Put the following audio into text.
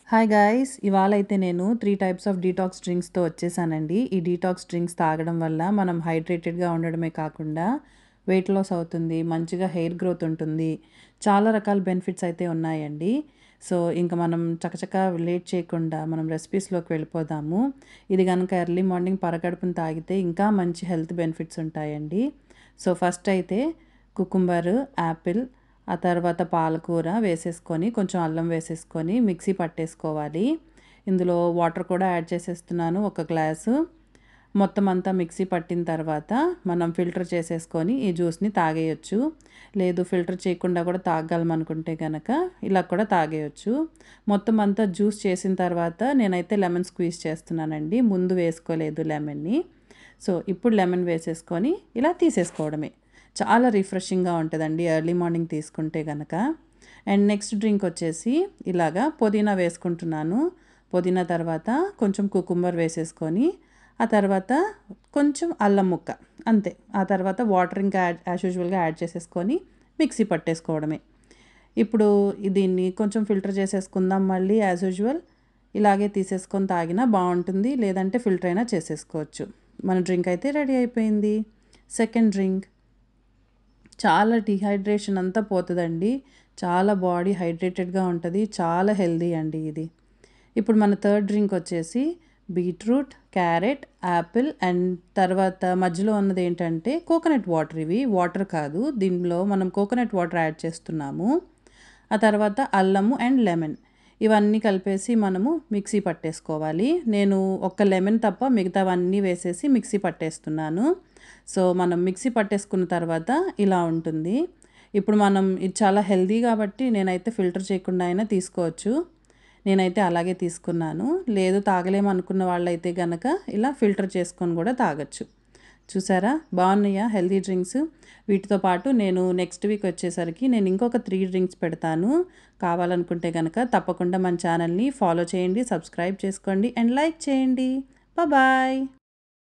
Hi guys! ఇవాళైతే నేను 3 types of detox డ్రింక్స్‌తో వచ్చేసానండి. ఈ డీటాక్స్ డ్రింక్స్ తాగడం వల్ల మనం హైడ్రేటెడ్‌గా ఉండడమే కాకుండా వెయిట్ లాస్ అవుతుంది. మంచిగా హెయిర్ గ్రోత్ ఉంటుంది. చాలా రకాల బెనిఫిట్స్ అయితే ఉన్నాయండి. సో, ఇంక మనం చకచకా లేట్ చేయకుండా మనం రెసిపీస్‌లోకి వెళ్ళిపోదాము. ఇది గనుక ఎర్లీ మార్నింగ్ పరగడుపున తాగితే ఇంకా మంచి హెల్త్ బెనిఫిట్స్ ఉంటాయండి. సో, ఫస్ట్ అయితే కుకుంబర్, యాపిల్, ఆ తర్వాత పాలకూర వేసేసుకొని కొంచెం అల్లం వేసేసుకొని మిక్సీ పట్టేసుకోవాలి. ఇందులో వాటర్ కూడా యాడ్ చేసేస్తున్నాను ఒక గ్లాసు. మొత్తం అంతా మిక్సీ పట్టిన తర్వాత మనం ఫిల్టర్ చేసేసుకొని ఈ జ్యూస్‌ని తాగేయొచ్చు. లేదు ఫిల్టర్ చేయకుండా కూడా తాగగలమనుకుంటే గనక ఇలా కూడా తాగేయొచ్చు. మొత్తం అంతా జ్యూస్ చేసిన తర్వాత నేనైతే లెమన్ స్క్వీజ్ చేస్తున్నానండి. ముందు వేసుకోలేదు లెమన్‌ని. సో, ఇప్పుడు లెమన్ వేసేసుకొని ఇలా తీసేసుకోవడమే. చాలా రిఫ్రెషింగ్‌గా ఉంటదండి ఎర్లీ మార్నింగ్ తీసుకుంటే గనక. అండ్ నెక్స్ట్ డ్రింక్ వచ్చేసి ఇలాగా పుదీనా వేసుకుంటున్నాను. పుదీనా తర్వాత కొంచెం కుకుంబర్ వేసేసుకొని, ఆ తర్వాత కొంచెం అల్లం ముక్క అంతే. ఆ తర్వాత వాటర్ ఇంకా యాజ్ యూజువల్‌గా యాడ్ చేసేసుకొని మిక్సీ పట్టేసుకోవడమే. ఇప్పుడు దీన్ని కొంచెం ఫిల్టర్ చేసేసుకుందాం మళ్ళీ యాజ్ యూజువల్. ఇలాగే తీసేసుకొని తాగినా బావుంటుంది. లేదంటే ఫిల్టర్ అయినా చేసేసుకోవచ్చు. మన డ్రింక్ అయితే రెడీ అయిపోయింది. సెకండ్ డ్రింక్ చాలా డీహైడ్రేషన్ అంతా పోతదండి. చాలా బాడీ హైడ్రేటెడ్‌గా ఉంటది. చాలా హెల్తీ అండి ఇది. ఇప్పుడు మన థర్డ్ డ్రింక్ వచ్చేసి బీట్రూట్, క్యారెట్, యాపిల్ అండ్ తర్వాత మధ్యలో ఉన్నదేంటంటే కోకోనట్ వాటర్ ఇవి. వాటర్ కాదు. దీనిలో మనం కోకోనట్ వాటర్ యాడ్ చేస్తున్నాము. ఆ తర్వాత అల్లము అండ్ లెమన్. ఇవన్నీ కలిపేసి మనము మిక్సీ పట్టేసుకోవాలి. నేను ఒక్క లెమన్ తప్ప మిగతావన్నీ వేసేసి మిక్సీ పట్టేస్తున్నాను. సో, మనం మిక్సీ పట్టేసుకున్న తర్వాత ఇలా ఉంటుంది. ఇప్పుడు మనం ఇది చాలా హెల్తీ కాబట్టి నేనైతే ఫిల్టర్ చేయకుండా అయినా తీసుకోవచ్చు. నేనైతే అలాగే తీసుకున్నాను. లేదు తాగలేమనుకున్న వాళ్ళైతే గనక ఇలా ఫిల్టర్ చేసుకొని గూడా తాగొచ్చు. చూసారా? బావున్నాయా హెల్తీ డ్రింక్స్? వీటితో పాటు నేను నెక్స్ట్ వీక్ వచ్చేసరికి నేను ఇంకొక 3 డ్రింక్స్ పెడతాను. కావాలనుకుంటే గనక తప్పకుండా మన ఛానల్‌ని ఫాలో చేయండి, సబ్స్క్రైబ్ చేసుకోండి అండ్ లైక్ చేయండి. బాయ్.